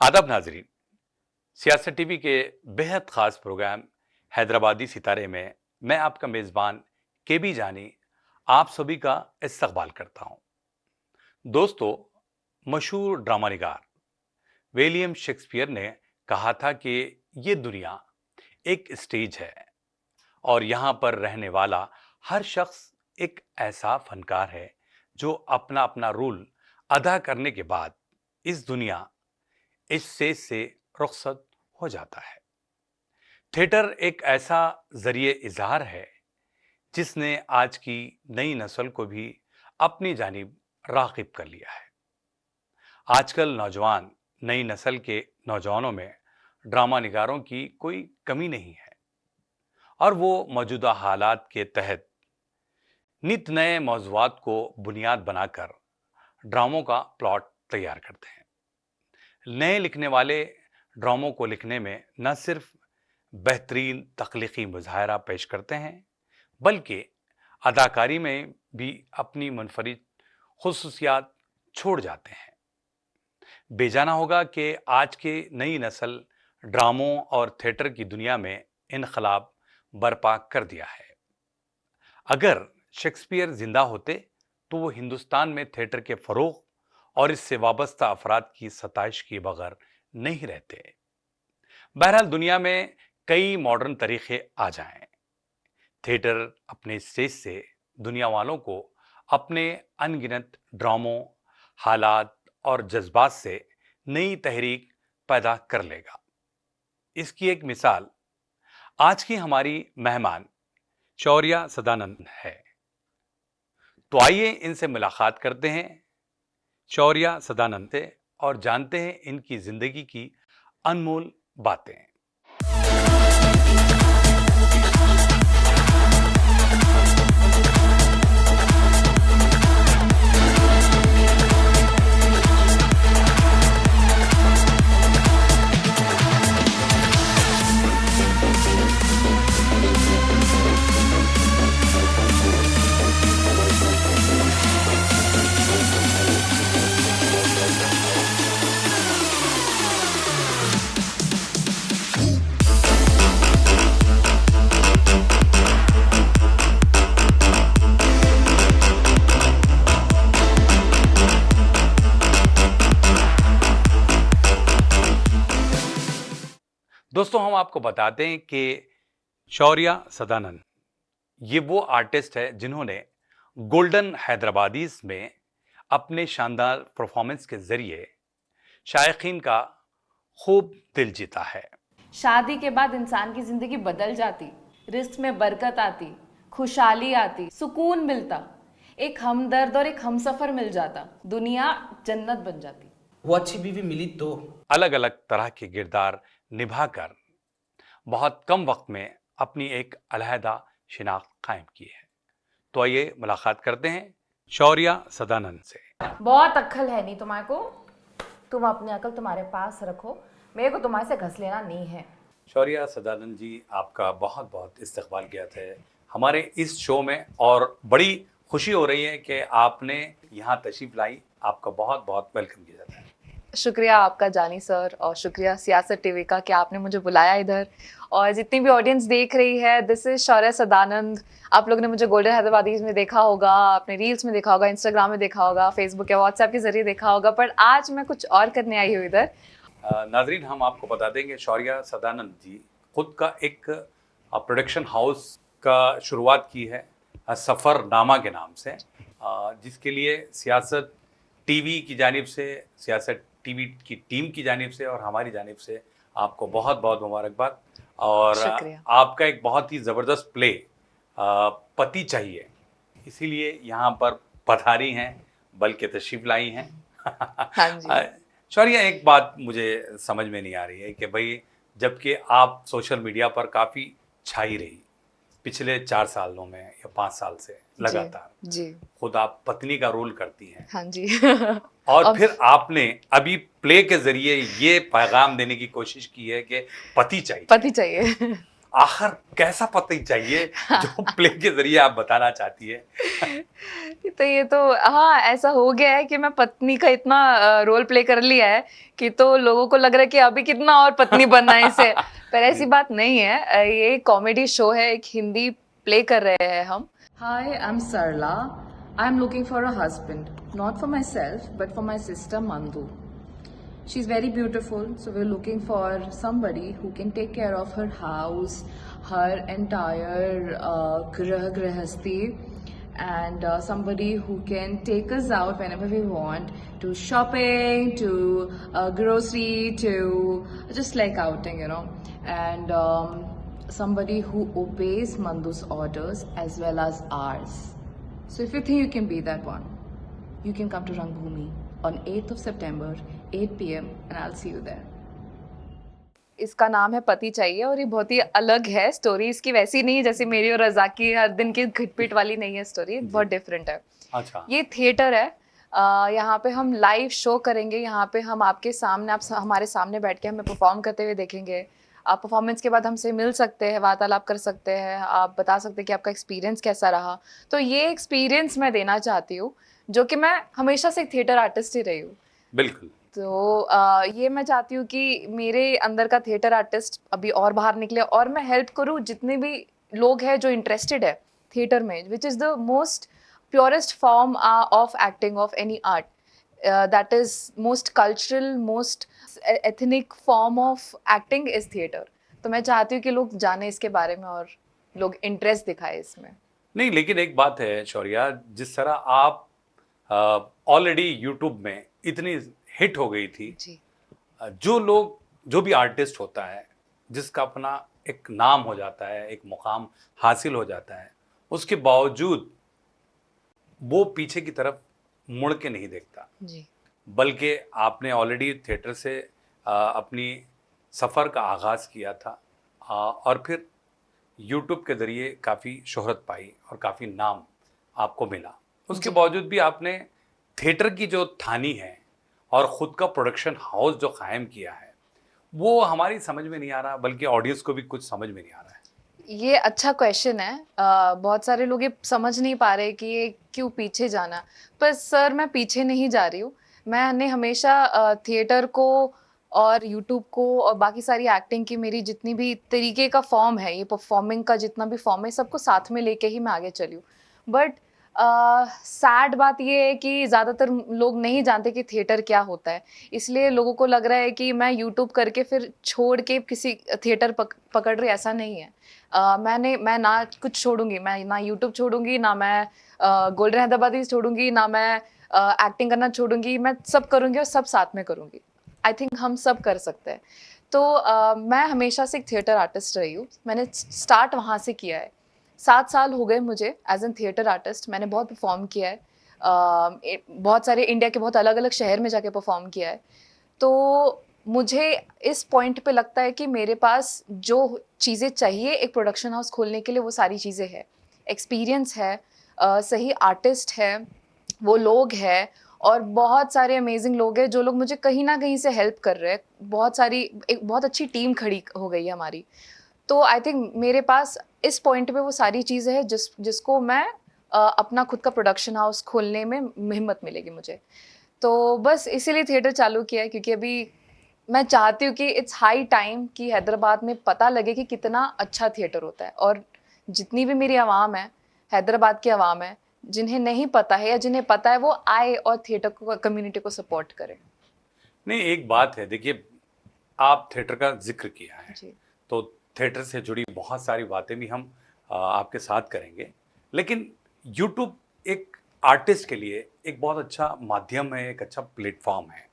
आदाब नाजरीन, सियासत टीवी के बेहद ख़ास प्रोग्राम हैदराबादी सितारे में मैं आपका मेज़बान केबी जानी आप सभी का इस्तकबाल करता हूं। दोस्तों, मशहूर ड्रामा निगार विलियम शेक्सपियर ने कहा था कि ये दुनिया एक स्टेज है और यहाँ पर रहने वाला हर शख्स एक ऐसा फनकार है जो अपना अपना रोल अदा करने के बाद इस दुनिया इस स्टेज से रुखसत हो जाता है। थिएटर एक ऐसा जरिए इजहार है जिसने आज की नई नस्ल को भी अपनी जानिब राग़िब कर लिया है। आजकल नौजवान नई नस्ल के नौजवानों में ड्रामा निगारों की कोई कमी नहीं है और वो मौजूदा हालात के तहत नित नए मौज़ूआत को बुनियाद बनाकर ड्रामों का प्लॉट तैयार करते हैं। नए लिखने वाले ड्रामों को लिखने में न सिर्फ बेहतरीन तख्लीकी मुज़ाहरा पेश करते हैं बल्कि अदाकारी में भी अपनी मुनफरिद खुसूसियात छोड़ जाते हैं। बेजाना होगा कि आज के नई नस्ल ड्रामों और थिएटर की दुनिया में इनकलाब बर्पा कर दिया है। अगर शेक्सपियर जिंदा होते तो वो हिंदुस्तान में थिएटर के फरोग और इससे वाबस्ता अफराद की सताइश के बगैर नहीं रहते। बहरहाल दुनिया में कई मॉडर्न तरीके आ जाएं, थिएटर अपने स्टेज से दुनिया वालों को अपने अनगिनत ड्रामों, हालात और जज्बात से नई तहरीक पैदा कर लेगा। इसकी एक मिसाल आज की हमारी मेहमान शौर्या सदानंद है। तो आइए इनसे मुलाकात करते हैं, शौर्या सदानंद से, और जानते हैं इनकी जिंदगी की अनमोल बातें। दोस्तों, हम आपको बताते हैं कि शौर्या सदानंद ये वो आर्टिस्ट है जिन्होंने गोल्डन हैदराबादीज में अपने शानदार परफॉर्मेंस के जरिए शायकीन का खूब दिल जीता है। शादी के बाद इंसान की जिंदगी बदल जाती, रिस्क में बरकत आती, खुशहाली आती, सुकून मिलता, एक हमदर्द और एक हमसफर मिल जाता, दुनिया जन्नत बन जाती। वो अच्छी बीवी मिली तो अलग अलग तरह के किरदार निभाकर बहुत कम वक्त में अपनी एक अलहदा शिनाख्त कायम की है। तो आइए मुलाकात करते हैं शौर्या सदानंद से। बहुत अक्ल है नहीं तुम्हारे को, तुम अपनी अक्ल तुम्हारे पास रखो, मेरे को तुम्हारे से घस लेना नहीं है। शौर्या सदानंद जी, आपका बहुत बहुत इस्तकबाल किया था हमारे इस शो में और बड़ी खुशी हो रही है कि आपने यहाँ तशरीफ लाई। आपका बहुत बहुत वेलकम किया जाता है। शुक्रिया आपका जानी सर, और शुक्रिया सियासत टीवी का कि आपने मुझे बुलाया इधर। और जितनी भी ऑडियंस देख रही है, दिस इज शौर्या सदानंद। आप लोगों ने मुझे गोल्डन हैदराबादीज में देखा होगा, अपने रील्स में देखा होगा, इंस्टाग्राम में देखा होगा, फेसबुक या व्हाट्सएप के जरिए देखा होगा, पर आज मैं कुछ और करने आई हूँ इधर। नाजरीन, हम आपको बता देंगे शौर्या सदानंद जी खुद का एक प्रोडक्शन हाउस का शुरुआत की है सफ़रनामा के नाम से, जिसके लिए सियासत टीवी की जानिब से, सियासत टीवी की टीम की जानिब से और हमारी जानिब से आपको बहुत बहुत मुबारकबाद। और आपका एक बहुत ही ज़बरदस्त प्ले पति चाहिए, इसीलिए यहाँ पर पधारी हैं, बल्कि तशरीफ लाई हैं। हाँ शौर्या, एक बात मुझे समझ में नहीं आ रही है कि भाई, जबकि आप सोशल मीडिया पर काफ़ी छाई रही पिछले 4 सालों में या 5 साल से लगातार, जी खुद आप पत्नी का रोल करती हैं। हाँ जी और फिर आपने अभी प्ले के जरिए ये पैगाम देने की कोशिश की है कि पति चाहिए। आखिर कैसा पति चाहिए जो प्ले के जरिए आप बताना चाहती है? तो ये तो हाँ ऐसा हो गया है कि मैं पत्नी का इतना रोल प्ले कर लिया है कि तो लोगों को लग रहा है कि अभी कितना और पत्नी बनना है इसे। पर ऐसी बात नहीं है। ये कॉमेडी शो है, एक हिंदी प्ले कर रहे हैं हम। Hi, I'm Sarla. I'm looking for a husband, not for myself, but for my sister Mandu. She's very beautiful, so we're looking for somebody who can take care of her house, her entire grahasti, and somebody who can take us out whenever we want to shopping, to grocery, to just like outing, you know, and somebody who obeys Mandu's orders as well as ours. So if you think you can be that one, you can come to Rangbhoomi on 8th of September, 8 p.m. and I'll see you there. इसका नाम है पति चाहिए और ये बहुत ही अलग है स्टोरी। इसकी वैसी नहीं है जैसे मेरी और रज़ा की हर दिन की घिटपिट वाली नहीं है स्टोरी, बहुत डिफरेंट है। अच्छा। ये थिएटर है। यहाँ पे हम लाइव शो करेंगे। यहाँ पे हम आपके सामने, आप हमारे सामने बैठ के हमें परफॉर्म करते हुए देखेंगे। आप परफॉर्मेंस के बाद हमसे मिल सकते हैं, वार्तालाप कर सकते हैं, आप बता सकते हैं कि आपका एक्सपीरियंस कैसा रहा। तो ये एक्सपीरियंस मैं देना चाहती हूँ, जो कि मैं हमेशा से एक थिएटर आर्टिस्ट ही रही हूँ। बिल्कुल। तो ये मैं चाहती हूँ कि मेरे अंदर का थिएटर आर्टिस्ट अभी और बाहर निकले और मैं हेल्प करूँ जितने भी लोग हैं जो इंटरेस्टेड है थिएटर में, which is the most purest form of acting of any art, that is most cultural, most ethnic form of acting is theatre. तो मैं चाहती हूँ कि लोग जाने इसके बारे में और लोग इंटरेस्ट दिखाए इसमें। नहीं, लेकिन एक बात है शौर्या, जिस तरह आप ऑलरेडी यूट्यूब में इतनी हिट हो गई थी जी। जो भी आर्टिस्ट होता है, जिसका अपना एक नाम हो जाता है, एक मुकाम हासिल हो जाता है, उसके बावजूद वो पीछे की तरफ मुड़ के नहीं देखता जी। बल्कि आपने ऑलरेडी थिएटर से अपनी सफ़र का आगाज़ किया था और फिर यूट्यूब के ज़रिए काफ़ी शोहरत पाई और काफ़ी नाम आपको मिला। उसके बावजूद भी आपने थिएटर की जो थानी है और ख़ुद का प्रोडक्शन हाउस जो कायम किया है, वो हमारी समझ में नहीं आ रहा, बल्कि ऑडियंस को भी कुछ समझ में नहीं आ रहा है। ये अच्छा क्वेश्चन है। बहुत सारे लोग ये समझ नहीं पा रहे कि ये क्यों पीछे जाना। पर सर मैं पीछे नहीं जा रही हूँ। मैंने हमेशा थिएटर को और यूट्यूब को और बाकी सारी एक्टिंग की मेरी जितनी भी तरीके का फॉर्म है, ये परफॉर्मिंग का जितना भी फॉर्म है, सबको साथ में लेके ही मैं आगे चली हूँ। बट सैड बात ये है कि ज़्यादातर लोग नहीं जानते कि थिएटर क्या होता है, इसलिए लोगों को लग रहा है कि मैं यूट्यूब करके फिर छोड़ के किसी थिएटर पकड़ रही, ऐसा नहीं है। मैं ना कुछ छोड़ूंगी, मैं ना यूट्यूब छोड़ूंगी, ना मैं गोल्डन हैदराबादी छोड़ूंगी, ना मैं एक्टिंग करना छोड़ूंगी। मैं सब करूंगी और सब साथ में करूंगी। आई थिंक हम सब कर सकते हैं। तो मैं हमेशा से एक थिएटर आर्टिस्ट रही हूँ। मैंने स्टार्ट वहाँ से किया है। 7 साल हो गए मुझे एज एन थिएटर आर्टिस्ट। मैंने बहुत परफॉर्म किया है, बहुत सारे इंडिया के बहुत अलग अलग शहर में जाके परफॉर्म किया है। तो मुझे इस पॉइंट पे लगता है कि मेरे पास जो चीज़ें चाहिए एक प्रोडक्शन हाउस खोलने के लिए, वो सारी चीज़ें हैं। एक्सपीरियंस है, सही आर्टिस्ट है, वो लोग हैं और बहुत सारे अमेजिंग लोग हैं जो लोग मुझे कहीं ना कहीं से हेल्प कर रहे हैं। एक बहुत अच्छी टीम खड़ी हो गई है हमारी। तो आई थिंक मेरे पास इस पॉइंट पे वो सारी चीज़ें हैं जिसको मैं अपना खुद का प्रोडक्शन हाउस खोलने में हिम्मत मिलेगी मुझे। तो बस इसीलिए थिएटर चालू किया है, क्योंकि अभी मैं चाहती हूँ कि इट्स हाई टाइम कि हैदराबाद में पता लगे कि कितना अच्छा थिएटर होता है। और जितनी भी मेरी आवाम है, हैदराबाद की आवाम है, जिन्हें नहीं पता है या जिन्हें पता है, वो आए और थिएटर को, कम्युनिटी को सपोर्ट करें। नहीं, एक बात है, देखिए आप थिएटर का जिक्र किया है जी। तो थिएटर से जुड़ी बहुत सारी बातें भी हम आपके साथ करेंगे, लेकिन यूट्यूब एक आर्टिस्ट के लिए एक बहुत अच्छा माध्यम है, एक अच्छा प्लेटफॉर्म है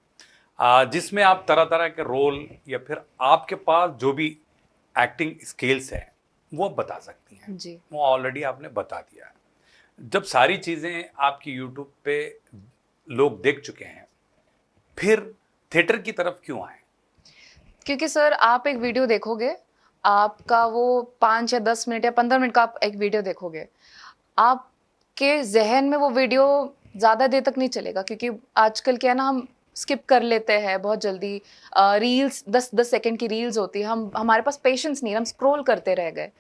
जिसमें आप तरह तरह के रोल या फिर आपके पास जो भी एक्टिंग स्किल्स है वो बता सकती हैं। जी। वो ऑलरेडी आपने बता दिया है। जब सारी चीज़ें आपकी यूट्यूब पे लोग देख चुके हैं, फिर थिएटर की तरफ क्यों आए? क्योंकि सर आप एक वीडियो देखोगे, आपका वो 5 या 10 मिनट या 15 मिनट का आप एक वीडियो देखोगे, आपके जहन में वो वीडियो ज़्यादा देर तक नहीं चलेगा। क्योंकि आजकल क्या है ना, हम स्किप कर लेते हैं बहुत जल्दी। रील्स 10-10 सेकंड की रील्स होती है, हम हमारे पास पेशेंस नहीं, हम स्क्रॉल करते रह गए।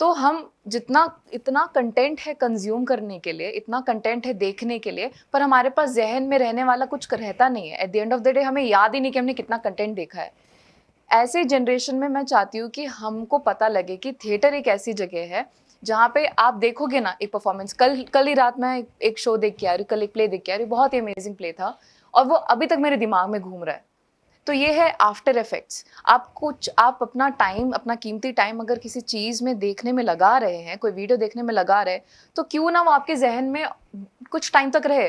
तो हम जितना इतना कंटेंट है कंज्यूम करने के लिए, इतना कंटेंट है देखने के लिए, पर हमारे पास ज़हन में रहने वाला कुछ रहता नहीं है। At the end of the day हमें याद ही नहीं कि हमने कितना कंटेंट देखा है। ऐसे जनरेशन में मैं चाहती हूँ कि हमको पता लगे कि थिएटर एक ऐसी जगह है जहाँ पे आप देखोगे ना एक परफॉर्मेंस। कल ही रात मैं एक शो देख के आ रही, कल एक प्ले देख के आ रही, बहुत ही अमेजिंग प्ले था और वो अभी तक मेरे दिमाग में घूम रहा है। तो ये है आफ्टर इफेक्ट्स। आप अपना टाइम, अपना कीमती टाइम अगर किसी चीज़ में देखने में लगा रहे हैं, कोई वीडियो देखने में लगा रहे हैं, तो क्यों ना वो आपके जहन में कुछ टाइम तक रहे।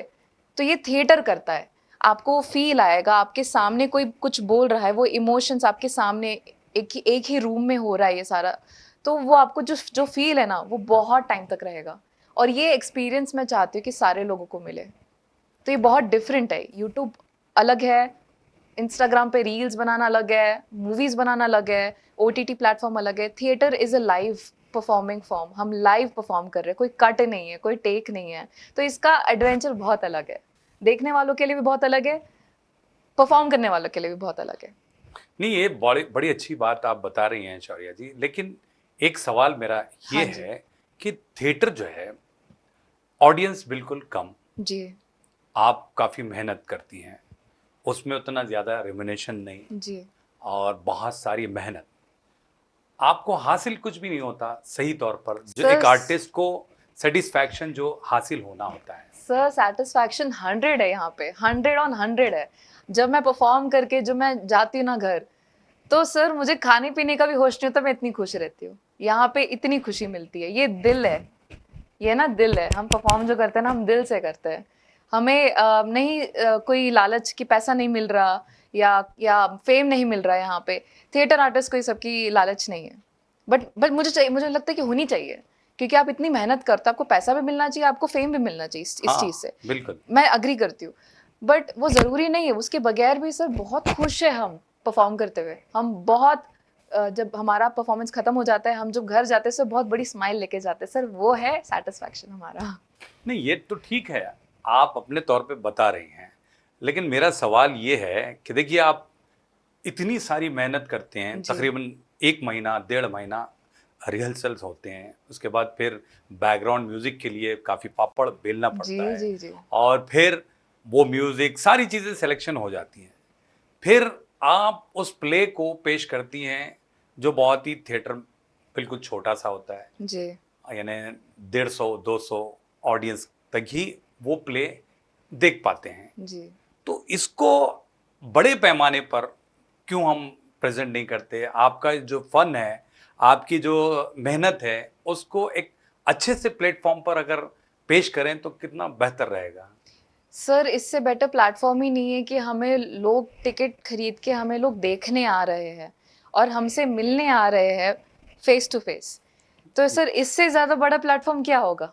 तो ये थिएटर करता है, आपको फील आएगा, आपके सामने कोई कुछ बोल रहा है, वो इमोशंस आपके सामने एक ही रूम में हो रहा है ये सारा, तो वो आपको जो जो फील है ना वो बहुत टाइम तक रहेगा। और ये एक्सपीरियंस मैं चाहती हूँ कि सारे लोगों को मिले। तो ये बहुत डिफरेंट है। यूट्यूब अलग है, इंस्टाग्राम पे रील्स बनाना अलग है, मूवीज बनाना अलग है, ओटीटी प्लेटफॉर्म अलग है। Theatre is a live performing form, हम लाइव परफॉर्म कर रहे हैं, कोई कट नहीं है, कोई टेक नहीं है। तो इसका एडवेंचर बहुत अलग है, देखने वालों के लिए भी बहुत अलग है, परफॉर्म करने वालों के लिए भी बहुत अलग है। नहीं, ये बड़ी बड़ी अच्छी बात आप बता रही हैं शौर्या जी, लेकिन एक सवाल मेरा ये हाँ जी। है कि थिएटर जो है ऑडियंस बिल्कुल कम, जी आप काफ़ी मेहनत करती हैं, उसमें उतना ज़्यादा रेम्युनेशन नहीं जी और बहुत सारी मेहनत, आपको हासिल कुछ भी नहीं होता सही तौर पर, जो सर, एक आर्टिस्ट को सेटिस्फैक्शन जो हासिल होना होता है। सर सेटिस्फैक्शन 100 है यहाँ पे, 100/100 है। जब मैं परफॉर्म करके जो मैं जाती हूँ ना घर, तो सर मुझे खाने पीने का भी होश नहीं होता, मैं इतनी खुश रहती हूँ। यहाँ पे इतनी खुशी मिलती है, ये दिल है, ये ना दिल है। हम परफॉर्म जो करते हैं ना, हम दिल से करते हैं। हमें नहीं कोई लालच कि पैसा नहीं मिल रहा या फेम नहीं मिल रहा है। यहाँ पे थिएटर आर्टिस्ट को ये सबकी लालच नहीं है, बट मुझे लगता है कि होनी चाहिए, क्योंकि आप इतनी मेहनत करते हो, आपको पैसा भी मिलना चाहिए, आपको फेम भी मिलना चाहिए इस हाँ, चीज़ से। बिल्कुल। मैं अग्री करती हूँ, बट वो ज़रूरी नहीं है। उसके बगैर भी सर बहुत खुश है हम परफॉर्म करते हुए। हम बहुत जब हमारा परफॉर्मेंस खत्म हो जाता है, हम जब घर जाते हैं सर बहुत बड़ी स्माइल लेके जाते हैं सर, वो है सेटिस्फैक्शन हमारा। नहीं, ये तो ठीक है, आप अपने तौर पे बता रही हैं, लेकिन मेरा सवाल ये है कि देखिए आप इतनी सारी मेहनत करते हैं, जी तकरीबन 1 महीना, 1.5 महीना रिहर्सल्स होते हैं, उसके बाद फिर बैकग्राउंड म्यूज़िक के लिए काफ़ी पापड़ बेलना जी पड़ता है जी जी और फिर वो म्यूज़िक सारी चीज़ें सिलेक्शन हो जाती हैं। फिर आप उस प्ले को पेश करती हैं, जो बहुत ही थिएटर बिल्कुल छोटा-सा होता है, जी यानी 150-200 ऑडियंस तक ही वो प्ले देख पाते हैं। जी तो इसको बड़े पैमाने पर क्यों हम प्रेजेंट नहीं करते? आपका जो फन है, आपकी जो मेहनत है, उसको एक अच्छे से प्लेटफॉर्म पर अगर पेश करें तो कितना बेहतर रहेगा। सर, इससे बेटर प्लेटफॉर्म ही नहीं है कि हमें लोग टिकट खरीद के हमें लोग देखने आ रहे हैं और हमसे मिलने आ रहे हैं फेस टू फेस। तो सर इससे ज़्यादा बड़ा प्लेटफॉर्म क्या होगा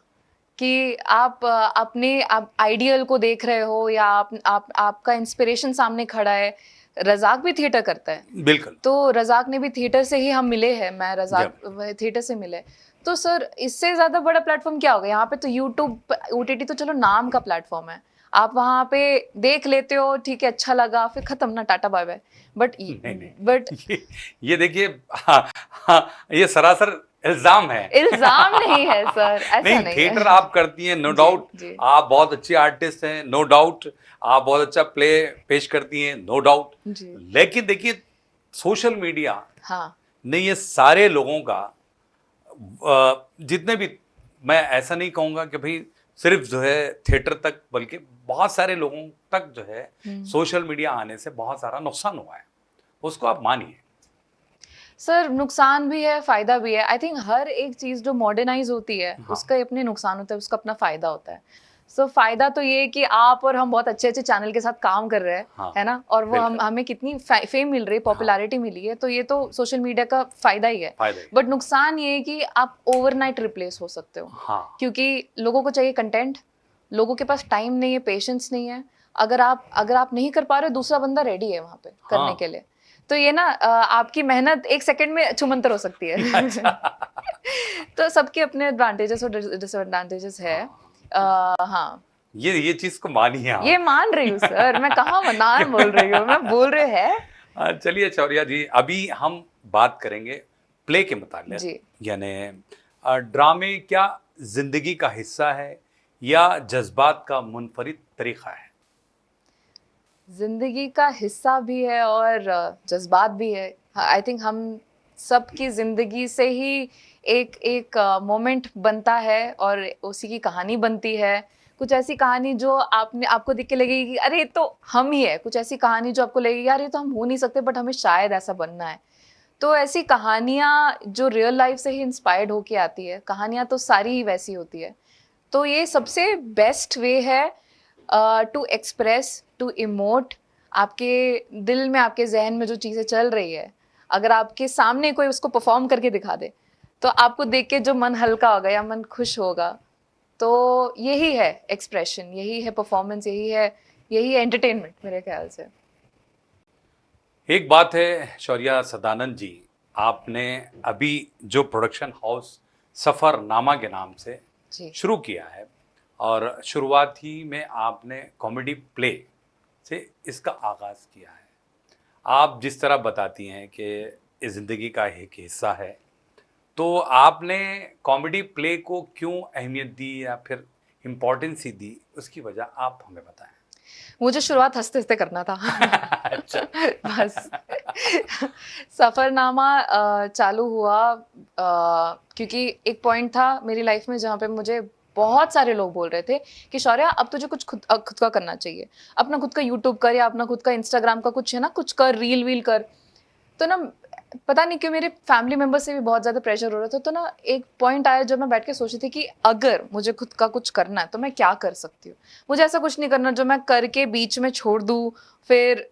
कि आप अपने आप आइडियल को देख रहे हो, या आपका इंस्पिरेशन सामने खड़ा है। रज़ाक भी थिएटर करता है, बिल्कुल। तो रज़ाक ने भी थिएटर से ही हम मिले हैं, मैं रज़ाक जब थिएटर से मिले। तो सर इससे ज़्यादा बड़ा प्लेटफॉर्म क्या होगा? यहाँ पे तो यूट्यूब, ओटीटी तो चलो नाम का प्लेटफॉर्म है, आप वहाँ पे देख लेते हो, ठीक है, अच्छा लगा, फिर खत्म ना, टाटा बाय बाय। बट नहीं, नहीं, बट ये देखिए, हाँ, हाँ, ये सरासर इल्ज़ाम है। इल्जाम नहीं है सर, ऐसा नहीं, नहीं थिएटर है। आप करती हैं, नो जी डाउट, जी आप बहुत अच्छी आर्टिस्ट हैं, नो डाउट, आप बहुत अच्छा प्ले पेश करती हैं, नो डाउट। जी लेकिन देखिए, सोशल मीडिया हाँ ने ये सारे लोगों का जितने भी, मैं ऐसा नहीं कहूँगा कि भाई सिर्फ जो है थिएटर तक, बल्कि बहुत सारे लोगों तक जो है सोशल मीडिया आने से बहुत सारा नुकसान हुआ है, उसको आप मानिए। सर, नुकसान भी है, फायदा भी है। आई थिंक हर एक चीज जो मॉडर्नाइज होती है हाँ। उसका अपने नुकसान होता है, उसका अपना फायदा होता है। सो फायदा तो ये है कि आप और हम बहुत अच्छे अच्छे चैनल के साथ काम कर रहे हैं, हाँ, है ना, और वो बिल्कुल। हमें कितनी फेम मिल रही है, पॉपुलैरिटी मिली है, तो ये तो सोशल मीडिया का फायदा ही है। फायदा ही। बट नुकसान ये है कि आप ओवरनाइट रिप्लेस हो सकते हो, हाँ, क्योंकि लोगों को चाहिए कंटेंट, लोगों के पास टाइम नहीं है, पेशेंस नहीं है। अगर आप नहीं कर पा रहे हो, दूसरा बंदा रेडी है वहां पे करने हाँ। के लिए। तो ये ना आपकी मेहनत एक सेकंड में छुमंतर हो सकती है। अच्छा। तो सबके अपने एडवांटेजेस और डिसएडवांटेजेस है। हाँ, हाँ, ये चीज को मानिए आप। ये मान रही हूँ सर, मैं कहाँ ना बोल रही हूँ, मैं बोल रही है। चलिए शौर्या जी, अभी हम बात करेंगे प्ले के मुताबिक, जी। यानी ड्रामे क्या जिंदगी का हिस्सा है या जज्बात का मुनफरिद तरीका है? जिंदगी का हिस्सा भी है और जज्बात भी है। आई थिंक हम सबकी जिंदगी से ही एक एक मोमेंट बनता है और उसी की कहानी बनती है। कुछ ऐसी कहानी जो आपको देख के लगेगी कि अरे ये तो हम ही है, कुछ ऐसी कहानी जो आपको लगेगी यार ये तो हम हो नहीं सकते बट हमें शायद ऐसा बनना है। तो ऐसी कहानियाँ जो रियल लाइफ से ही इंस्पायर्ड होके आती है, कहानियाँ तो सारी ही वैसी होती है। तो ये सबसे बेस्ट वे है टू एक्सप्रेस, टू इमोट। आपके दिल में, आपके जहन में जो चीज़ें चल रही है, अगर आपके सामने कोई उसको परफॉर्म करके दिखा दे तो आपको देख के जो मन हल्का होगा या मन खुश होगा, तो यही है एक्सप्रेशन, यही है परफॉर्मेंस, यही है एंटरटेनमेंट मेरे ख्याल से। एक बात है शौर्या सदानंद जी, आपने अभी जो प्रोडक्शन हाउस सफरनामा के नाम से जी। शुरू किया है और शुरुआत ही में आपने कॉमेडी प्ले से इसका आगाज़ किया है। आप जिस तरह बताती हैं कि ये ज़िंदगी का एक हिस्सा है, तो आपने कॉमेडी प्ले को क्यों अहमियत दी या फिर इम्पोर्टेंस ही दी, उसकी वजह आप हमें बताएं। मुझे शुरुआत हंसते हंसते करना था। अच्छा। बस सफरनामा चालू हुआ क्योंकि एक पॉइंट था मेरी लाइफ में जहाँ पे मुझे बहुत सारे लोग बोल रहे थे कि शौर्या अब तुझे कुछ खुद का करना चाहिए, अपना खुद का यूट्यूब कर या अपना खुद का इंस्टाग्राम का कुछ है ना, कुछ कर, रील वील कर। तो ना पता नहीं क्यों मेरे फैमिली मेंबर से भी बहुत ज़्यादा प्रेशर हो रहा था। तो ना एक पॉइंट आया जब मैं बैठ के सोची थी कि अगर मुझे खुद का कुछ करना है तो मैं क्या कर सकती हूँ। मुझे ऐसा कुछ नहीं करना जो मैं करके बीच में छोड़ दूँ। फिर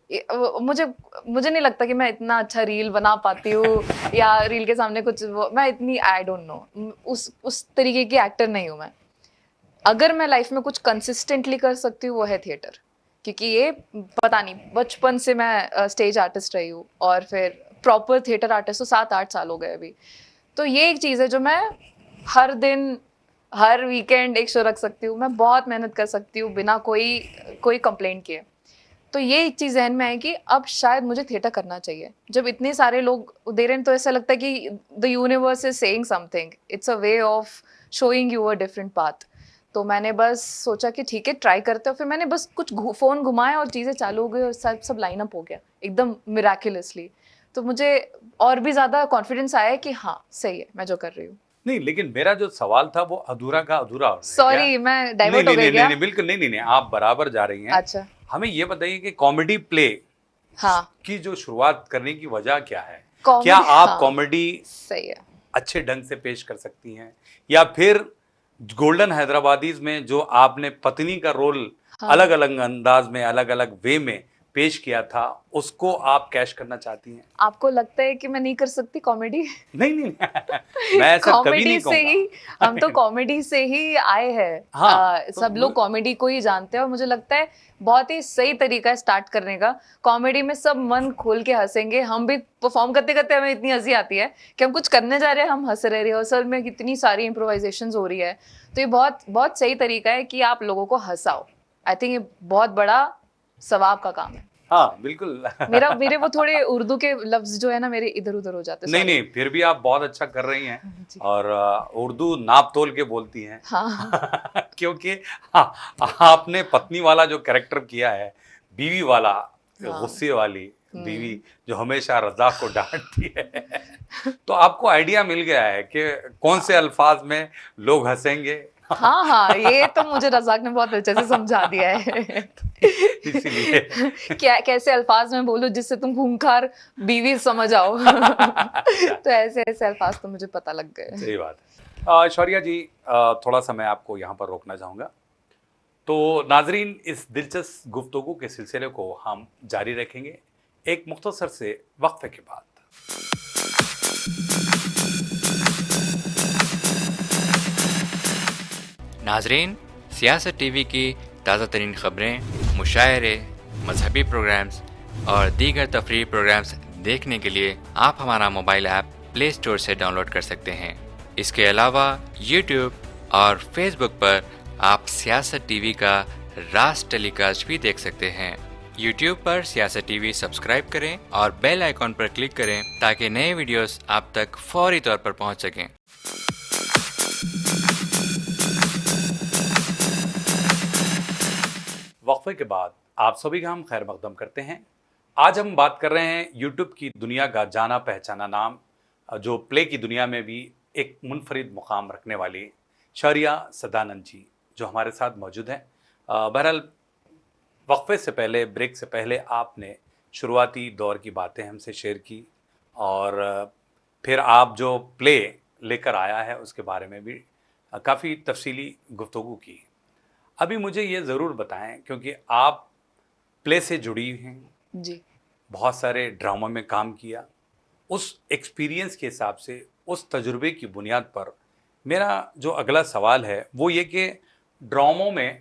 मुझे नहीं लगता कि मैं इतना अच्छा रील बना पाती हूँ या रील के सामने कुछ मैं इतनी आई डोंट नो उस तरीके की एक्टर नहीं हूँ मैं। अगर मैं लाइफ में कुछ कंसिस्टेंटली कर सकती हूँ वो है थिएटर, क्योंकि ये पता नहीं बचपन से मैं स्टेज आर्टिस्ट रही हूँ और फिर प्रॉपर थिएटर आर्टिस्ट तो 7-8 साल हो गए अभी। तो ये एक चीज़ है जो मैं हर दिन, हर वीकेंड एक शो रख सकती हूँ, मैं बहुत मेहनत कर सकती हूँ बिना कोई कंप्लेंट किए। तो ये एक चीज़ जहन में है कि अब शायद मुझे थिएटर करना चाहिए। जब इतने सारे लोग दे रहे हैं तो ऐसा लगता है कि the universe is saying something, it's a way of showing you a different path. तो मैंने बस सोचा कि ठीक है ट्राई करते हो। फिर मैंने बस कुछ फ़ोन घुमाया और चीज़ें चालू हो गई और सब लाइन अप हो गया एकदम मिराकुलसली। तो मुझे और भी ज़्यादा कॉन्फिडेंस आया कि हाँ सही है मैं जो कर रही हूँ। नहीं, लेकिन मेरा जो सवाल था वो अधूरा का अधूरा हो गया। सॉरी मैं डाइवर्ट हो गई क्या? नहीं, बिल्कुल नहीं, आप बराबर जा रही हैं। अच्छा, हमें ये बताइए कि कॉमेडी प्ले हाँ की जो शुरुआत करने की वजह क्या है? Comedy, क्या आप हाँ, कॉमेडी सही है अच्छे ढंग से पेश कर सकती हैं या फिर गोल्डन हैदराबादीज में जो आपने पत्नी का रोल हाँ। अलग अलग अंदाज में, अलग अलग वे में पेश किया था, उसको आप कैश करना चाहती हैं? आपको लगता है कि मैं नहीं कर सकती कॉमेडी? नहीं मैं ऐसा कभी नहीं कॉमेडी से ही कहूँगा। हम तो कॉमेडी से ही आए हैं। हाँ, सब लोग कॉमेडी को ही जानते हैं और मुझे लगता है बहुत ही सही तरीका है स्टार्ट करने का। कॉमेडी में सब मन खोल के हंसेंगे। हम भी परफॉर्म करते करते हमें इतनी हंसी आती है कि हम कुछ करने जा रहे हैं, हम हंस रहे, रिहर्सल में कितनी सारी इम्प्रोवाइजेशंस हो रही है। तो ये बहुत बहुत सही तरीका है कि आप लोगों को हंसाओ। आई थिंक ये बहुत बड़ा सवाब का काम है। हाँ बिल्कुल। मेरे वो थोड़े उर्दू के लफ्ज जो है ना मेरे इधर उधर हो जाते हैं। नहीं, फिर भी आप बहुत अच्छा कर रही हैं और उर्दू नाप तोल के बोलती हैं। हाँ। क्योंकि हाँ, आपने पत्नी वाला जो कैरेक्टर किया है, बीवी वाला, गुस्से वाली बीवी जो हमेशा रज़ाक को डांटती है, तो आपको आइडिया मिल गया है कि कौन से अल्फाज में लोग हंसेंगे। हाँ, ये तो मुझे रज़ाक ने बहुत अच्छे से समझा दिया है। इसीलिए क्या कैसे अल्फाज में बोलूं जिससे तुम खूंखार बीवी समझ आओ। तो ऐसे अल्फाज तो मुझे पता लग गए। सही बात है। शौर्या जी, थोड़ा सा मैं आपको यहाँ पर रोकना चाहूँगा। तो नाजरीन, इस दिलचस्प गुफ्तगू के सिलसिले को हम जारी रखेंगे एक मुख्तसर से वक्फे के बाद। नाजरीन, सियासत टीवी की ताज़ा तरीन ख़बरें, मुशायरे, मजहबी प्रोग्राम्स और दीगर तफरीही प्रोग्राम्स देखने के लिए आप हमारा मोबाइल ऐप प्ले स्टोर से डाउनलोड कर सकते हैं। इसके अलावा यूट्यूब और फेसबुक पर आप सियासत टीवी का राज टेलीकास्ट भी देख सकते हैं। यूट्यूब पर सियासत टीवी सब्सक्राइब करें और बेल आइकॉन पर क्लिक करें ताकि नए वीडियोस आप तक फौरी तौर पर पहुंच सकें। वक्फे के बाद आप सभी का हम खैर मकदम करते हैं। आज हम बात कर रहे हैं यूट्यूब की दुनिया का जाना पहचाना नाम, जो प्ले की दुनिया में भी एक मुनफरिद मुकाम रखने वाली शौर्या सदानंद जी, जो हमारे साथ मौजूद हैं। बहरहाल वक्फे से पहले, ब्रेक से पहले आपने शुरुआती दौर की बातें हमसे शेयर की और फिर आप जो प्ले लेकर आया है उसके बारे में भी काफ़ी तफसीली गुफ्तगू की। अभी मुझे ये ज़रूर बताएं, क्योंकि आप प्ले से जुड़ी हैं जी। बहुत सारे ड्रामा में काम किया, उस एक्सपीरियंस के हिसाब से, उस तजुर्बे की बुनियाद पर मेरा जो अगला सवाल है वो ये कि ड्रामों में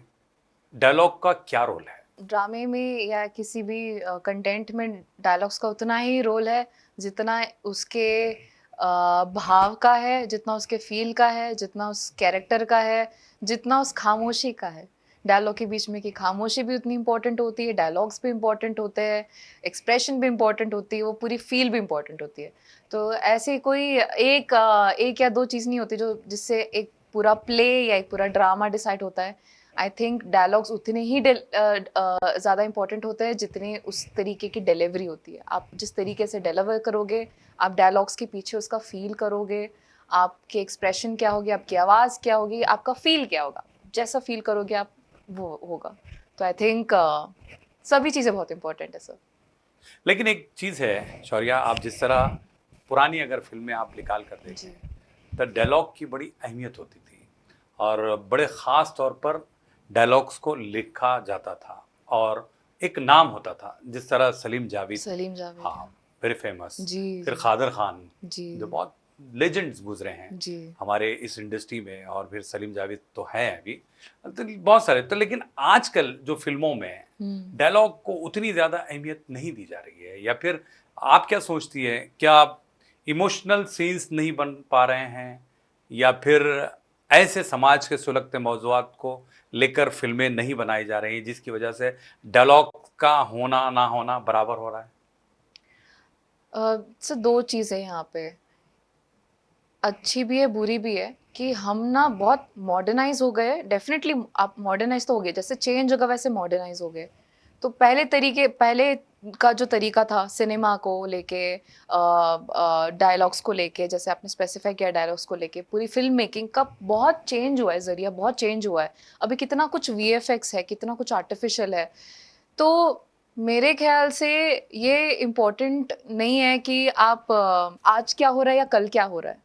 डायलॉग का क्या रोल है? ड्रामे में या किसी भी कंटेंट में डायलॉग्स का उतना ही रोल है जितना उसके भाव का है, जितना उसके फील का है, जितना उस कैरेक्टर का है, जितना उस खामोशी का है। डायलॉग के बीच में की खामोशी भी उतनी इंपॉर्टेंट होती है, डायलॉग्स भी इंपॉर्टेंट होते हैं, एक्सप्रेशन भी इंपॉर्टेंट होती है, वो पूरी फील भी इंपॉर्टेंट होती है। तो ऐसी कोई एक या दो चीज़ नहीं होती जो जिससे एक पूरा प्ले या एक पूरा ड्रामा डिसाइड होता है। आई थिंक डायलॉग्स उतने ही ज़्यादा इंपॉर्टेंट होते हैं जितनी उस तरीके की डिलीवरी होती है। आप जिस तरीके से डिलीवर करोगे, आप डायलॉग्स के पीछे उसका फील करोगे, आपके एक्सप्रेशन क्या होगी, आपकी आवाज़ क्या होगी, आपका फील क्या होगा, जैसा फील करोगे आप वो होगा। तो आई थिंक सभी चीज़ें बहुत इंपॉर्टेंट है सर। लेकिन एक चीज़ है शौर्या, आप जिस तरह पुरानी अगर फिल्में आप निकाल कर देखें तो डायलॉग की बड़ी अहमियत होती थी और बड़े ख़ास तौर पर डायलॉग्स को लिखा जाता था और एक नाम होता था, जिस तरह सलीम जावेद, हाँ, वेरी फेमस। जी। फिर खादर खान जी। जो बहुत लेजेंड्स गुजरे हैं जी। हमारे इस इंडस्ट्री में, और फिर सलीम जावेद तो हैं अभी, तो बहुत सारे। तो लेकिन आजकल जो फिल्मों में डायलॉग को उतनी ज़्यादा अहमियत नहीं दी जा रही है, या फिर आप क्या सोचती है, क्या इमोशनल सीन्स नहीं बन पा रहे हैं, या फिर ऐसे समाज के सुलगते मौज़ूआत को लेकर फिल्में नहीं बनाई जा रही जिसकी वजह से डायलॉग का होना ना होना बराबर हो रहा है? सर दो चीज़ें यहाँ पे, अच्छी भी है बुरी भी है कि हम ना बहुत मॉडर्नाइज हो गए। डेफिनेटली आप मॉडर्नाइज तो हो गए, जैसे चेंज होगा वैसे मॉडर्नाइज हो गए। तो पहले का जो तरीका था सिनेमा को लेके, डायलॉग्स को लेके, जैसे आपने स्पेसिफाई किया डायलॉग्स को लेके, पूरी फिल्म मेकिंग का बहुत चेंज हुआ है, जरिया बहुत चेंज हुआ है। अभी कितना कुछ VFX है, कितना कुछ आर्टिफिशियल है। तो मेरे ख्याल से ये इम्पोर्टेंट नहीं है कि आप आज क्या हो रहा है या कल क्या हो रहा है,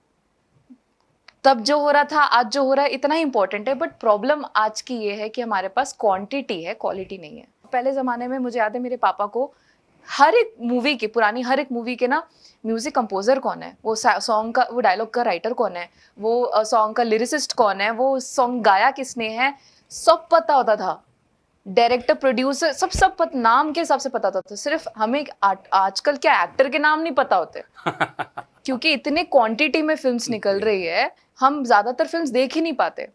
तब जो हो रहा था आज जो हो रहा है, इतना ही इंपॉर्टेंट है। बट प्रॉब्लम आज की ये है कि हमारे पास क्वांटिटी है, क्वालिटी नहीं है। पहले ज़माने में मुझे याद है मेरे पापा को हर एक मूवी के, पुरानी हर एक मूवी के ना म्यूजिक कंपोजर कौन है, वो सॉन्ग का, वो डायलॉग का राइटर कौन है, वो सॉन्ग का लिरिसिस्ट कौन है, वो सॉन्ग गाया किसने है, सब पता होता था। डायरेक्टर, प्रोड्यूसर, सब नाम के हिसाब से पता होता था। सिर्फ हमें आजकल क्या एक्टर के नाम नहीं पता होते क्योंकि इतने क्वांटिटी में फिल्म्स निकल रही है, हम ज्यादातर फिल्म्स देख ही नहीं पाते।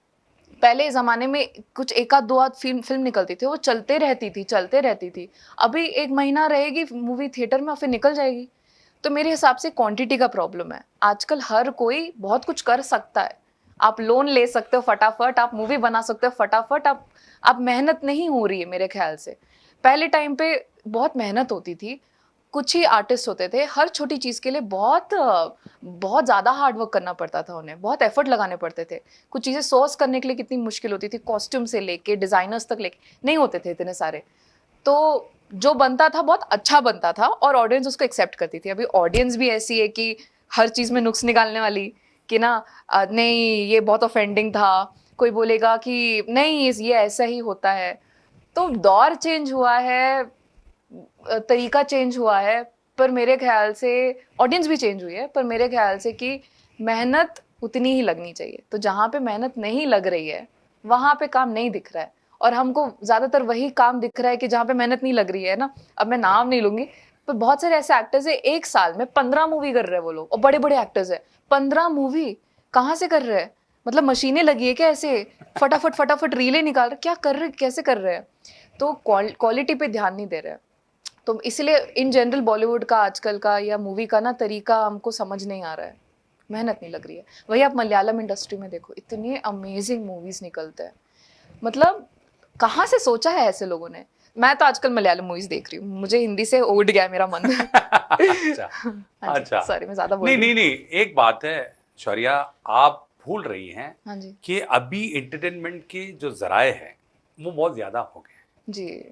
पहले ज़माने में कुछ एक आध दो आध फिल्म निकलती थी, वो चलते रहती थी। अभी एक महीना रहेगी मूवी थिएटर में और फिर निकल जाएगी। तो मेरे हिसाब से क्वांटिटी का प्रॉब्लम है। आजकल हर कोई बहुत कुछ कर सकता है। आप लोन ले सकते हो फटाफट, आप मूवी बना सकते हो फटाफट, आप मेहनत नहीं हो रही है मेरे ख्याल से। पहले टाइम पे बहुत मेहनत होती थी, कुछ ही आर्टिस्ट होते थे, हर छोटी चीज़ के लिए बहुत ज़्यादा हार्ड वर्क करना पड़ता था उन्हें, बहुत एफर्ट लगाने पड़ते थे। कुछ चीज़ें सोर्स करने के लिए कितनी मुश्किल होती थी, कॉस्ट्यूम से लेके डिज़ाइनर्स तक लेके नहीं होते थे इतने सारे। तो जो बनता था बहुत अच्छा बनता था और ऑडियंस उसको एक्सेप्ट करती थी। अभी ऑडियंस भी ऐसी है कि हर चीज़ में नुक्स निकालने वाली, कि ना नहीं ये बहुत ऑफेंडिंग था, कोई बोलेगा कि नहीं ये ऐसा ही होता है। तो दौर चेंज हुआ है, तरीका चेंज हुआ है, पर मेरे ख्याल से ऑडियंस भी चेंज हुई है, पर मेरे ख्याल से कि मेहनत उतनी ही लगनी चाहिए। तो जहाँ पे मेहनत नहीं लग रही है वहाँ पे काम नहीं दिख रहा है, और हमको ज़्यादातर वही काम दिख रहा है कि जहाँ पे मेहनत नहीं लग रही है ना। अब मैं नाम नहीं लूँगी, पर बहुत सारे ऐसे एक्टर्स है एक साल में 15 मूवी कर रहे हैं वो लोग, और बड़े बड़े एक्टर्स है। 15 मूवी कहाँ से कर रहे हैं? मतलब मशीनें लगी है क्या ऐसे फटाफट फटाफट रीलें निकाल रहे, क्या कर रहे, कैसे कर रहे हैं? तो क्वालिटी पे ध्यान नहीं दे रहे हैं। तो इसलिए इन जनरल बॉलीवुड का आजकल का या मूवी का ना तरीका हमको समझ नहीं आ रहा है, मेहनत नहीं लग रही है। वही आप मलयालम इंडस्ट्री में देखो, इतने अमेजिंग मूवीज निकलते हैं, मतलब कहाँ से सोचा है ऐसे लोगों ने। मैं तो आजकल मलयालम मूवीज देख रही हूँ, मुझे हिंदी से उड़ गया मेरा मन। अच्छा हाँ जी, अच्छा। सॉरी मैं ज्यादा बोल नहीं रही नहीं हूँ। नहीं, एक बात है शौर्या, आप भूल रही हैं हाँ जी कि अभी एंटरटेनमेंट के जो जराए हैं वो बहुत ज्यादा हो गए हैं, जी,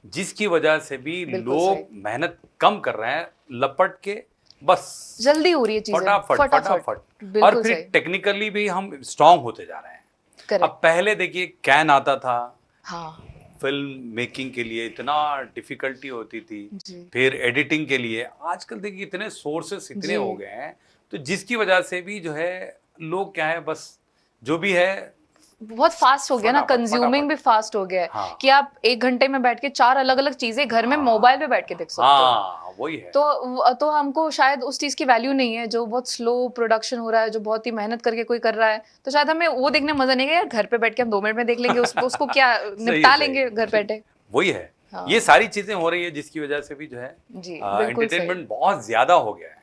जिसकी वजह से भी बिल्कुल लोग सही। मेहनत कम कर रहे हैं, लपट के बस जल्दी हो रही है चीजें, फटाफट फटाफट। फटाफट। और बिल्कुल फिर सही, टेक्निकली भी हम स्ट्रांग होते जा रहे हैं। करेक्ट। अब पहले देखिए कैन आता था, हाँ फिल्म मेकिंग के लिए इतना डिफिकल्टी होती थी, जी फिर एडिटिंग के लिए। आजकल देखिए इतने सोर्सेस इतने जी, हो गए हैं, तो जिसकी वजह से भी जो है लोग क्या है, बस जो भी है बहुत फास्ट हो गया ना, फटाफट कंज्यूमिंग फटाफट। भी फास्ट हो गया है हाँ कि आप 1 घंटे में बैठ के 4 अलग अलग चीजें घर में मोबाइल पे बैठ के देख सकते हो। हाँ वही है। तो हमको शायद उस चीज की वैल्यू नहीं है, जो बहुत स्लो प्रोडक्शन हो रहा है, जो बहुत ही मेहनत करके कोई कर रहा है, तो शायद हमें वो देखने में मजा नहीं है यार, घर पे बैठ के हम 2 मिनट में देख लेंगे, उसको क्या सही है निपटा सही लेंगे घर है, बैठे। वही है। हाँ ये सारी चीजें हो रही है जिसकी वजह से भी जो है जी, बिल्कुल सही। एंटरटेनमेंट बहुत ज्यादा हो गया है,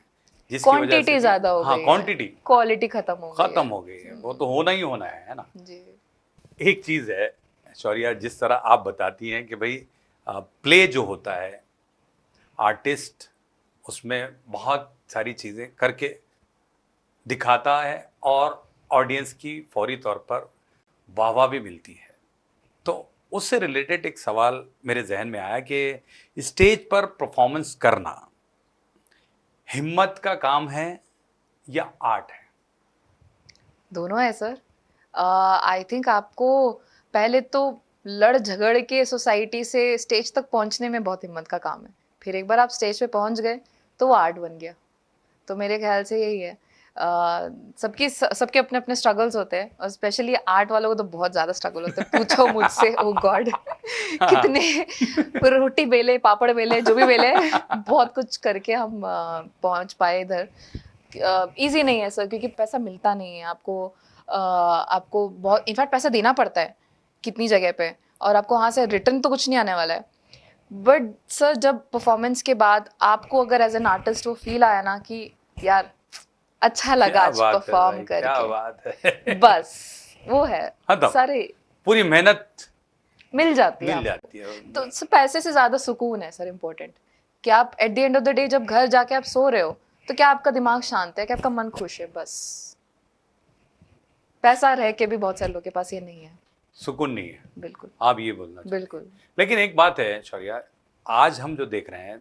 जिसकी वजह से क्वांटिटी भी ज्यादा हो हाँ गई है, क्वांटिटी क्वालिटी खत्म हो गई खत्म है। हो गई है, वो तो होना ही होना है ना। जी एक चीज है शौर्या, जिस तरह आप बताती हैं कि भाई प्ले जो होता है, आर्टिस्ट उसमें बहुत सारी चीजें करके दिखाता है और ऑडियंस की फौरी तौर पर वाहवाह भी मिलती है। तो उससे रिलेटेड एक सवाल मेरे जहन में आया कि स्टेज पर परफॉर्मेंस करना हिम्मत का काम है या आर्ट है? दोनों है सर। आई थिंक आपको पहले तो लड़ झगड़ के सोसाइटी से स्टेज तक पहुंचने में बहुत हिम्मत का काम है, फिर एक बार आप स्टेज पे पहुंच गए तो वो आर्ट बन गया। तो मेरे ख्याल से यही है। सबके अपने अपने स्ट्रगल्स होते हैं, और स्पेशली आर्ट वालों को तो बहुत ज्यादा स्ट्रगल होते हैं, पूछो मुझसे। ओ गॉड, कितने रोटी बेले, पापड़ बेले, जो भी बेले, बहुत कुछ करके हम पहुंच पाए इधर। इजी नहीं है सर, क्योंकि पैसा मिलता नहीं है आपको। आपको बहुत इनफैक्ट पैसा देना पड़ता है कितनी जगह पे, और आपको वहाँ से रिटर्न तो कुछ नहीं आने वाला है। बट सर जब परफॉर्मेंस के बाद आपको अगर एज एन आर्टिस्ट वो फील आया ना कि यार अच्छा लगा क्या आज बात है परफॉर्म भाई, क्या करके, बात है। बस वो है। खत्म, सारे पूरी मेहनत मिल जाती है मिल आपको। जाती है। तो पैसे से ज्यादा सुकून है सर इम्पोर्टेंट, कि आप at the end of the day जब घर जाके आप सो रहे हो तो क्या आपका दिमाग शांत है, क्या आपका मन खुश है, बस। पैसा रह के भी बहुत सारे लोगों के पास ये नहीं है। सुकून नहीं है, बिल्कुल आप ये बोलना चाहते हैं। बिल्कुल। लेकिन एक बात है शौर्या, आज हम जो देख रहे हैं,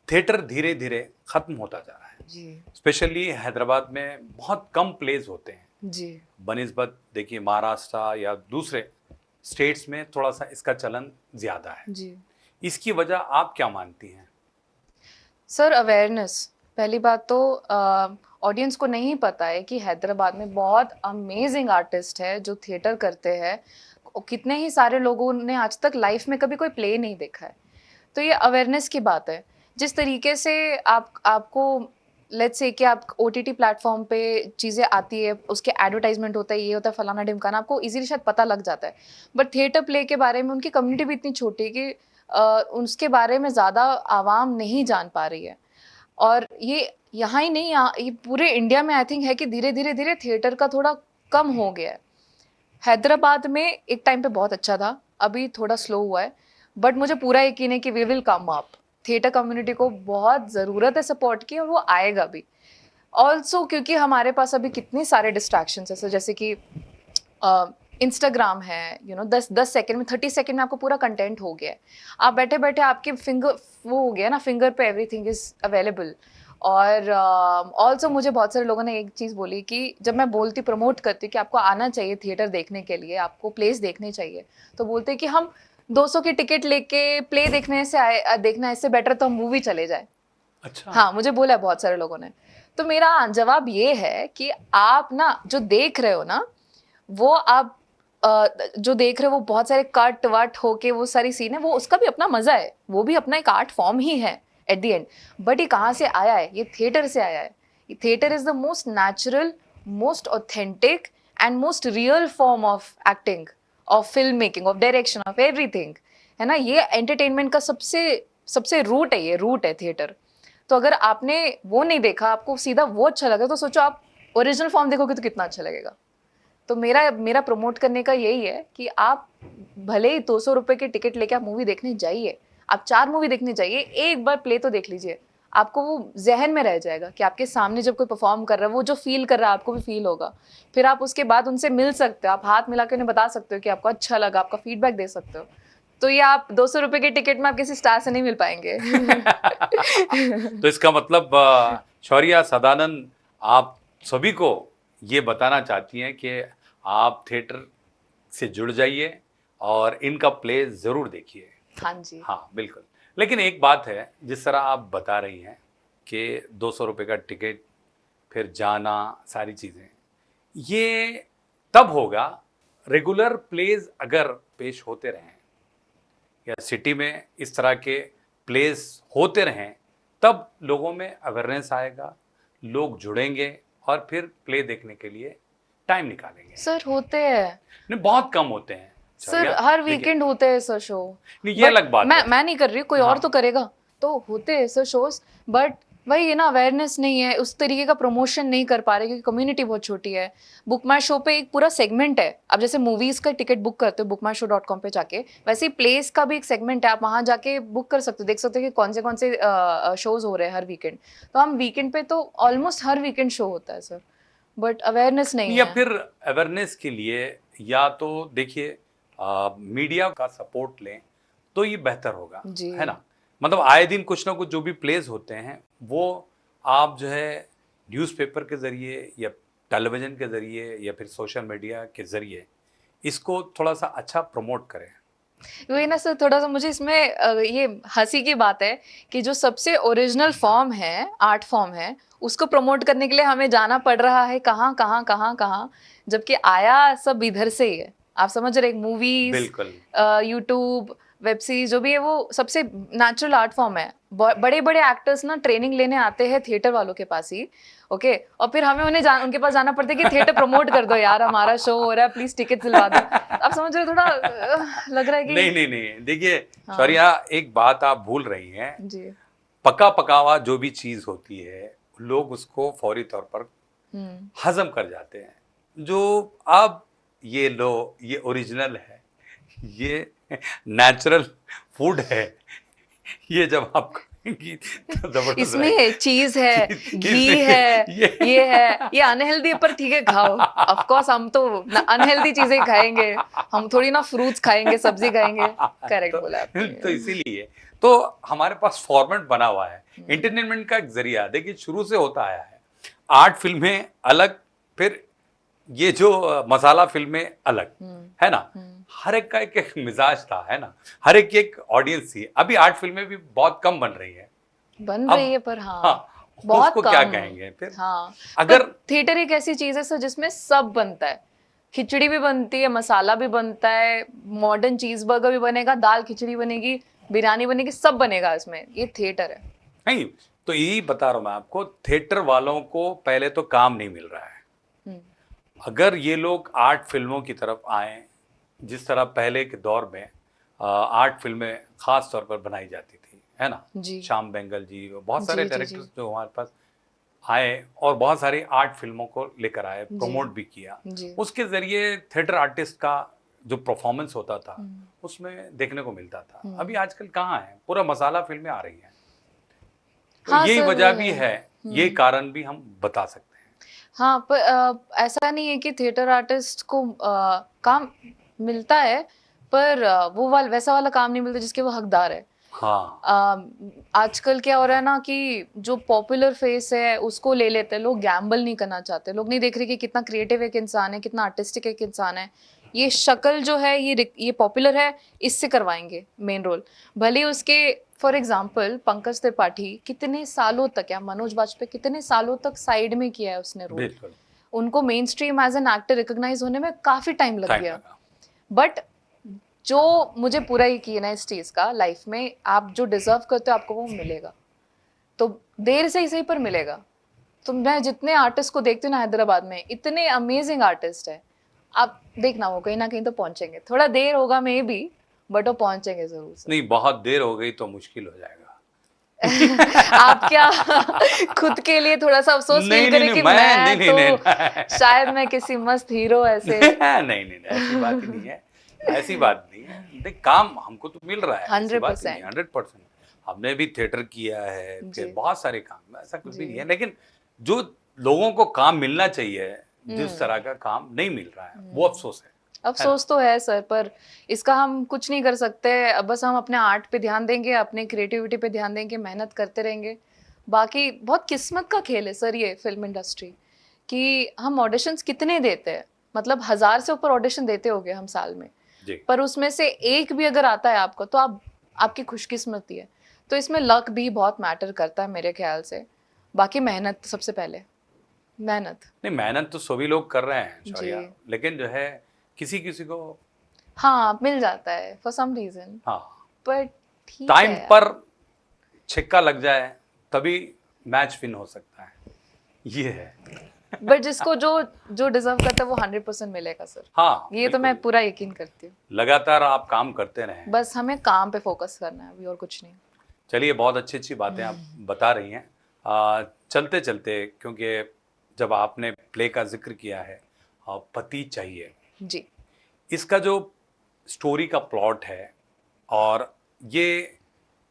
थिएटर धीरे धीरे खत्म होता जा रहा है। जी स्पेशली हैदराबाद में बहुत कम प्लेज होते हैं जी बनिस्बत देखिए महाराष्ट्र या दूसरे स्टेट्स में थोड़ा सा इसका चलन ज्यादा है। जी इसकी वजह आप क्या मानती हैं? Sir awareness. पहली बात तो ऑडियंस को नहीं पता है कि हैदराबाद में बहुत अमेजिंग आर्टिस्ट है जो थिएटर करते हैं। कितने ही सारे लोगों ने आज तक लाइफ में कभी कोई प्ले नहीं देखा है। तो ये अवेयरनेस की बात है। जिस तरीके से आपको लेट्स से कि आप OTT प्लेटफॉर्म पे चीज़ें आती है, उसके एडवर्टाइजमेंट होता है, ये होता है, फलाना ढिमकाना, आपको इजीली शायद पता लग जाता है। बट थिएटर प्ले के बारे में उनकी कम्युनिटी भी इतनी छोटी है कि उसके बारे में ज़्यादा आवाम नहीं जान पा रही है। और ये यहाँ ही नहीं, ये पूरे इंडिया में आई थिंक है कि धीरे धीरे धीरे थिएटर का थोड़ा कम हो गया है। हैदराबाद में एक टाइम पे बहुत अच्छा था, अभी थोड़ा स्लो हुआ है, बट मुझे पूरा यकीन है कि we will come up. Theatre community को बहुत ज़रूरत है सपोर्ट की, और वो आएगा भी। ऑल्सो क्योंकि हमारे पास अभी कितने सारे डिस्ट्रैक्शंस है, जैसे कि इंस्टाग्राम है, 10 सेकंड में, 30 सेकंड में आपको पूरा कंटेंट हो गया है। आप बैठे बैठे आपके फिंगर वो हो गया ना, फिंगर पे एवरीथिंग इज अवेलेबल। और ऑल्सो मुझे बहुत सारे लोगों ने एक चीज़ बोली कि जब मैं बोलती, प्रमोट करती कि आपको आना चाहिए थिएटर देखने के लिए, आपको प्लेस देखने चाहिए, तो बोलते कि हम 200 की टिकट लेके प्ले देखने से देखना इससे बेटर तो हम मूवी चले जाए। अच्छा। हाँ, मुझे बोला है बहुत सारे लोगों ने। तो मेरा जवाब ये है कि आप ना जो देख रहे हो ना, वो आप जो देख रहे हो वो बहुत सारे कट वट होके वो सारी सीन है, वो उसका भी अपना मजा है, वो भी अपना एक आर्ट फॉर्म ही है एट द एंड। बट ये कहाँ से आया है? ये थिएटर से आया है। Theatre is the most natural, most authentic and most real form of acting, of film making, of direction, of everything, है ना। ये एंटरटेनमेंट का सबसे सबसे रूट है, ये रूट है थिएटर। तो अगर आपने वो नहीं देखा, आपको सीधा वो अच्छा लगा, तो सोचो आप ओरिजिनल फॉर्म देखोगे तो कितना अच्छा लगेगा। तो मेरा मेरा प्रमोट करने का यही है कि आप भले ही 200 रुपए की टिकट लेके आप मूवी देखने जाइए, आप 4 मूवी देखने जाइए, एक बार प्ले तो देख लीजिए, आपको वो जहन में रह जाएगा कि आपके सामने जब कोई परफॉर्म कर रहा है, वो जो फील कर रहा है आपको भी फील होगा। फिर आप उसके बाद उनसे मिल सकते हो, आप हाथ मिला के उन्हें बता सकते हो कि आपको अच्छा लगा, आपका फीडबैक दे सकते हो। तो ये आप 200 रुपए की टिकट में आप किसी स्टार से नहीं मिल पाएंगे। तो इसका मतलब शौर्या सदानंद, आप सभी को ये बताना चाहती हैं कि आप थिएटर से जुड़ जाइए और इनका प्ले ज़रूर देखिए। हाँ जी। हाँ बिल्कुल। लेकिन एक बात है, जिस तरह आप बता रही हैं कि 200 रुपये का टिकट, फिर जाना, सारी चीज़ें, ये तब होगा रेगुलर प्लेज अगर पेश होते रहें या सिटी में इस तरह के प्लेस होते रहें, तब लोगों में अवेयरनेस आएगा, लोग जुड़ेंगे और फिर प्ले देखने के लिए टाइम निकालेंगे। सर होते हैं, नहीं, बहुत कम होते हैं सर शौर्या, हर देखिए। वीकेंड होते हैं सर शो। नहीं, ये अलग बात है। मैं नहीं कर रही, कोई और हाँ। तो करेगा। तो होते हैं सर शोज, बट वही है ना, अवेयरनेस नहीं है, उस तरीके का प्रमोशन नहीं कर पा रहे क्योंकि कम्युनिटी बहुत छोटी है। बुक माई शो पे एक पूरा सेगमेंट है, अब जैसे मूवीज का टिकट बुक करते हो bookmyshow.com पे जाके, वैसे ही प्लेस का भी एक सेगमेंट है, आप वहां जाके बुक कर सकते हो, देख सकते हो कि कौन से शोज हो रहे हैं हर वीकेंड। तो हम वीकेंड पे तो ऑलमोस्ट हर वीकेंड शो होता है सर, बट अवेयरनेस नहीं या है। फिर अवेयरनेस के लिए या तो देखिए मीडिया का सपोर्ट लें तो ये बेहतर होगा, जी। है ना। मतलब आए दिन कुछ ना कुछ जो भी प्लेस होते हैं वो आप जो है न्यूज़पेपर के ज़रिए या टेलीविज़न के ज़रिए या फिर सोशल मीडिया के ज़रिए इसको थोड़ा सा अच्छा प्रमोट करें। वही ना सर, थोड़ा सा मुझे इसमें ये हंसी की बात है कि जो सबसे ओरिजिनल फॉर्म है, आर्ट फॉर्म है, उसको प्रमोट करने के लिए हमें जाना पड़ रहा है कहाँ कहाँ कहाँ कहाँ, जबकि आया सब इधर से ही है। आप समझ रहे, मूवीज, बिल्कुल। यूट्यूब, वेब सीरीज, जो भी है वो सबसे नेचुरल आर्ट फॉर्म है। बड़े बड़े एक्टर्स ना ट्रेनिंग लेने आते हैं थिएटर वालों के पास ही, ओके, और फिर हमें उनके पास जाना पड़ता है कि थिएटर प्रमोट कर दो यार, हमारा शो हो रहा है, प्लीज टिकट दिलवा दो। आप समझ रहे हो, थोड़ा लग रहा है कि नहीं नहीं नहीं, देखिए हाँ। शौर्या, एक बात आप भूल रही हैं, जी। पका पकावा जो भी चीज़ होती है लोग उसको फौरी तौर पर हजम कर जाते हैं। जो अब ये लो, ये ओरिजिनल है, ये नेचुरल फूड है, ये जब आप खाएंगी तो जबरदस्त इसमें रहेगा। चीज है, घी इसमें है, ये है, ये अनहेल्दी पर ठीक है खाओ। ऑफ कोर्स हम तो अनहेल्दी चीजें खाएंगे, हम थोड़ी ना फ्रूट्स खाएंगे, सब्जी खाएंगे। करेक्ट बोला आपने। तो इसीलिए तो हमारे पास फॉर्मेट बना हुआ है, एंटरटेनमेंट का एक जरिया। देखिए शुरू से होता आया है, आर्ट फिल्में अलग, फिर ये जो मसाला फिल्में अलग, है ना। हर एक का एक मिजाज था, है ना, हर एक की एक ऑडियंस थी। अभी आर्ट फिल्में भी बहुत कम बन रही है, बन अब रही है, पर हाँ, हाँ, बहुत उसको कम। क्या कहेंगे फिर। हाँ, अगर थिएटर एक ऐसी चीज है सर जिसमें सब बनता है, खिचड़ी भी बनती है, मसाला भी बनता है, मॉडर्न चीज बर्गर भी बनेगा, दाल खिचड़ी बनेगी, बिरयानी बनेगी, सब बनेगा इसमें। ये थिएटर है। नहीं, तो यही बता रहा हूं मैं आपको, थिएटर वालों को पहले तो काम नहीं मिल रहा है। अगर ये लोग आर्ट फिल्मों की तरफ आए, जिस तरह पहले के दौर में आर्ट फिल्में खास तौर पर बनाई जाती थी, है ना, जी। श्याम बेंगल जी, बहुत सारे जी, जी, डायरेक्टर्स जी। जो हमारे पास आए और बहुत सारी आर्ट फिल्मों को लेकर आए, प्रमोट भी किया। जी। उसके जरिए थिएटर आर्टिस्ट का जो परफॉर्मेंस होता था उसमें देखने को मिलता था। अभी आजकल कहाँ है, पूरा मसाला फिल्में आ रही हैं। तो हाँ यही सर, वजह वो भी है। है, ये कारण भी हम बता सकते हैं। हाँ, पर ऐसा नहीं है कि थिएटर आर्टिस्ट को काम मिलता है, पर वैसा वाला काम नहीं मिलता जिसके वो हकदार है। हाँ, आजकल क्या हो रहा है ना कि जो पॉपुलर फेस है उसको ले लेते हैं लोग, गैम्बल नहीं करना चाहते। लोग नहीं देख रहे कि कितना क्रिएटिव एक इंसान है, कितना आर्टिस्टिक एक इंसान है। ये शक्ल जो है, ये पॉपुलर है, इससे करवाएंगे मेन रोल। भले उसके, फॉर एग्जाम्पल पंकज त्रिपाठी कितने सालों तक, या मनोज बाजपेयी कितने सालों तक साइड में किया है उसने रोल, बिल्कुल उनको mainstream as an actor recognise होने में काफी टाइम लग टाइम गया। लगा। बट जो मुझे पूरा यकीन है इस चीज का, लाइफ में आप जो डिजर्व करते हो आपको वो मिलेगा, तो देर से ही सही पर मिलेगा। तो मैं जितने आर्टिस्ट को देखती हूँ ना हैदराबाद में, इतने अमेजिंग आर्टिस्ट है, आप देखना वो कहीं ना कहीं तो पहुंचेंगे, थोड़ा देर होगा मे बी, बट वो पहुंचेंगे जरूर सर। नहीं, बहुत देर हो गई तो मुश्किल हो जाएगा। आप क्या खुद के लिए थोड़ा सा अफसोस फील नहीं नहीं करें नहीं, कि मैं मैं नहीं नहीं तो नहीं शायद मैं किसी मस्त हीरो ऐसे। नहीं नहीं नहीं, ऐसी बात ही नहीं है, ऐसी बात नहीं है। देख, काम हमको तो मिल रहा है, ऐसी बात ही नहीं, 100%। 100%। हमने भी थिएटर किया है, जी फिर बहुत सारे काम, ऐसा कुछ भी जी। नहीं है, लेकिन जो लोगों को काम मिलना चाहिए, जिस हम्म तरह का काम नहीं मिल रहा है, वो अफसोस है ना? अफसोस तो है सर, पर इसका हम कुछ नहीं कर सकते। अब बस हम अपने आर्ट पे ध्यान देंगे, अपने क्रिएटिविटी पे ध्यान देंगे, मेहनत करते रहेंगे। बाकी बहुत किस्मत का खेल है सर ये फिल्म इंडस्ट्री, कि हम ऑडिशंस कितने देते हैं, मतलब 1000 से ऊपर ऑडिशन देते होंगे हम साल में, जी। पर उसमें से एक भी अगर आता है आपको तो आप आपकी खुशकिस्मती है। तो इसमें लक भी बहुत मैटर करता है मेरे ख्याल से। बाकी मेहनत सबसे पहले, मेहनत। नहीं, मेहनत तो सभी लोग कर रहे हैं जी शौर्या, लेकिन जो है किसी किसी को, हाँ मिल जाता है फॉर सम रीजन, हाँ, पर ठीक टाइम है यार। पर छिक्का लग जाए तभी मैच विन हो सकता है, ये है। बट जिसको जो जो डिजर्व करता है वो 100% मिलेगा सर, हाँ, ये तो मैं बिल्कुल। पूरा यकीन करती हूँ। लगातार आप काम करते रहें। बस हमें काम पे फोकस करना है अभी, और कुछ नहीं। चलिए, बहुत अच्छी अच्छी बातें आप बता रही हैं। चलते चलते, क्योंकि जब आपने प्ले का जिक्र किया है, पति चाहिए, जी इसका जो स्टोरी का प्लॉट है, और ये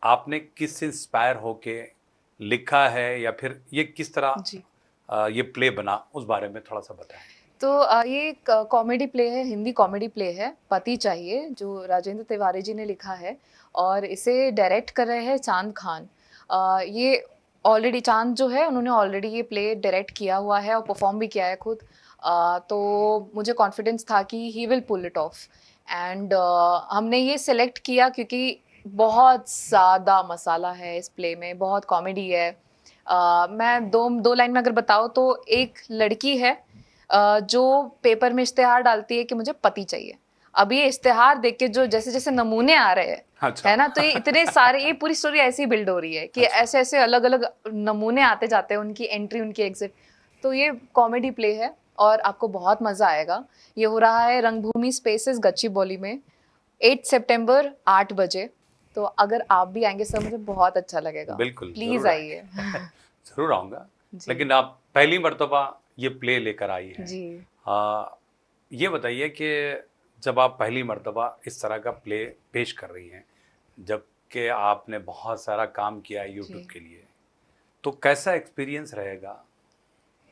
आपने किससे इंस्पायर होके लिखा है, या फिर ये किस तरह जी। ये प्ले बना, उस बारे में थोड़ा सा बताएं। तो ये एक कॉमेडी प्ले है, हिंदी कॉमेडी प्ले है, पति चाहिए, जो राजेंद्र तिवारी जी ने लिखा है, और इसे डायरेक्ट कर रहे हैं चांद खान। ये ऑलरेडी चांद जो है उन्होंने ऑलरेडी ये प्ले डायरेक्ट किया हुआ है और परफॉर्म भी किया है खुद। तो मुझे कॉन्फिडेंस था कि he will pull it off. And हमने ये सिलेक्ट किया क्योंकि बहुत ज़्यादा मसाला है इस प्ले में, बहुत कॉमेडी है। मैं दो दो लाइन में अगर बताऊँ तो, एक लड़की है जो पेपर में इश्तेहार डालती है कि मुझे पति चाहिए। अब ये इश्तेहार देख के जो जैसे जैसे नमूने आ रहे हैं, अच्छा। है ना, तो ये इतने सारे, ये पूरी स्टोरी ऐसी बिल्ड हो रही है कि अच्छा। ऐसे ऐसे अलग अलग नमूने आते जाते हैं, उनकी एंट्री उनकी एग्जिट। तो ये कॉमेडी प्ले है और आपको बहुत मजा आएगा। ये हो रहा है रंगभूमि स्पेसेस गच्चीबौली में 8 सितंबर 8 बजे। तो अगर आप भी आएंगे सर मुझे बहुत अच्छा लगेगा, बिल्कुल, प्लीज जरूर आइए। आएंगे। जरूर आऊँगा। जी लेकिन आप पहली मर्तबा ये प्ले लेकर आई हैं, जी। ये बताइए कि जब आप पहली मर्तबा इस तरह का प्ले पेश कर रही हैं, जबकि आपने बहुत सारा काम किया है यूट्यूब जी के लिए, तो कैसा एक्सपीरियंस रहेगा?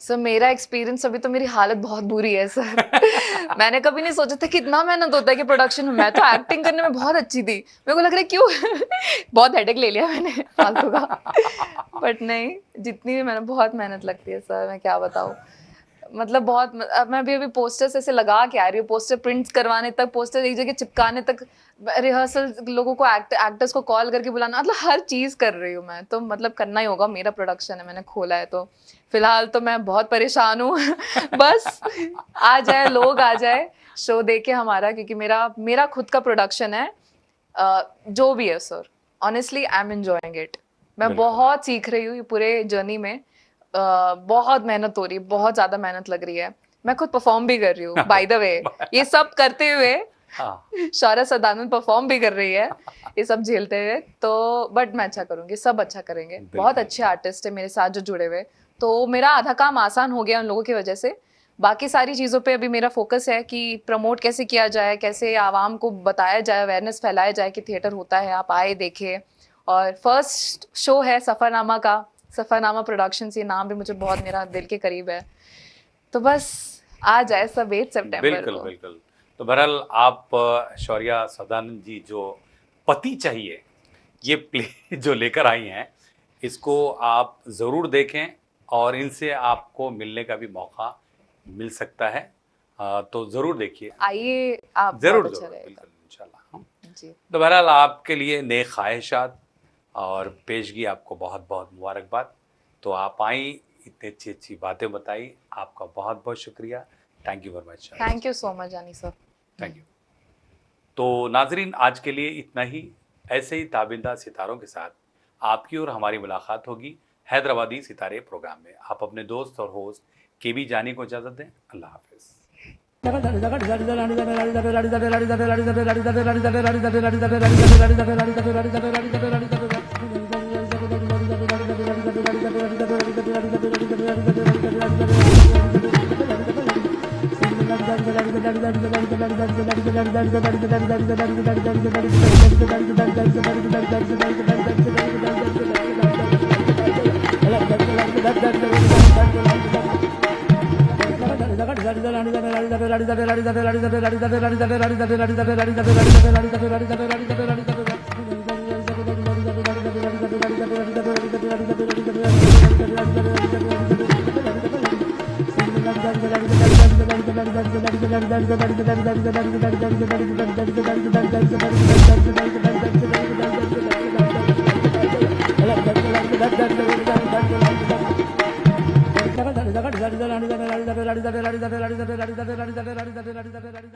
सर मेरा एक्सपीरियंस, अभी तो मेरी हालत बहुत बुरी है सर। मैंने कभी नहीं सोचा था कि इतना मेहनत होता है कि प्रोडक्शन में। मैं तो एक्टिंग करने में बहुत अच्छी थी, मेरे को लग रहा है क्यों बहुत हेडेक ले लिया मैंने फालतू का। बट नहीं, जितनी भी मैंने, बहुत मेहनत लगती है सर, मैं क्या बताऊँ। मतलब बहुत, अब मैं अभी पोस्टर्स ऐसे लगा के आ रही हूँ, पोस्टर प्रिंट्स करवाने तक, पोस्टर एक जगह चिपकाने तक, रिहर्सल, लोगों को एक्टर्स को कॉल करके बुलाना, मतलब हर चीज कर रही हूँ मैं। तो मतलब करना ही होगा, मेरा प्रोडक्शन है, मैंने खोला है, तो फिलहाल तो मैं बहुत परेशान हूँ। बस आ जाए, लोग आ जाए शो देखे हमारा, क्योंकि मेरा मेरा खुद का प्रोडक्शन है। जो भी है sir, honestly I am enjoying it. मैं बिल्कुल। बहुत सीख रही हूँ ये पूरे जर्नी में। बहुत मेहनत हो रही है, बहुत ज्यादा मेहनत लग रही है। मैं खुद परफॉर्म भी कर रही हूँ बाय द वे, ये सब करते हुए हाँ, शौर्य सदानंद परफॉर्म भी कर रही है ये सब झेलते हुए। तो बट मैं अच्छा करूंगी, सब अच्छा करेंगे, बहुत बिल्कुल। अच्छे आर्टिस्ट है मेरे साथ जो जुड़े हुए। तो मेरा आधा काम आसान हो गया उन लोगों की वजह से। बाकी सारी चीज़ों पे अभी मेरा फोकस है कि प्रमोट कैसे किया जाए, कैसे आवाम को बताया जाए, अवेयरनेस फैलाया जाए कि थिएटर होता है, आप आए देखें। और फर्स्ट शो है सफ़रनामा का, सफ़रनामा प्रोडक्शंस, ये नाम भी मुझे बहुत मेरा दिल के करीब है। तो बस आ जाए सब 8 सितंबर बिल्कुल को। बिल्कुल। तो बहरहाल, आप शौर्या सदानंद जी जो पति चाहिए ये प्ले जो लेकर आई हैं, इसको आप ज़रूर देखें, और इनसे आपको मिलने का भी मौका मिल सकता है। तो ज़रूर देखिए। आइए, आप, बहुत ज़रूर अच्छा ज़रूर, रहेगा। बिल्कुल, इंशाल्लाह। जी तो बहरहाल, आपके लिए नेक ख्वाहिशात और पेशगी, आपको बहुत बहुत मुबारकबाद। तो आप आई, इतनी अच्छी अच्छी बातें बताई, आपका बहुत बहुत शुक्रिया। Thank you very much. Thank you so much जानी सर। Thank you. तो नाजरीन, आज के लिए इतना ही। ऐसे ही ताबिंदा सितारों के साथ आपकी और हमारी मुलाकात होगी हैदराबादी सितारे प्रोग्राम में। आप अपने दोस्त और होस्ट केबी जानी को इजाज़त दें। अल्लाह हाफिज़।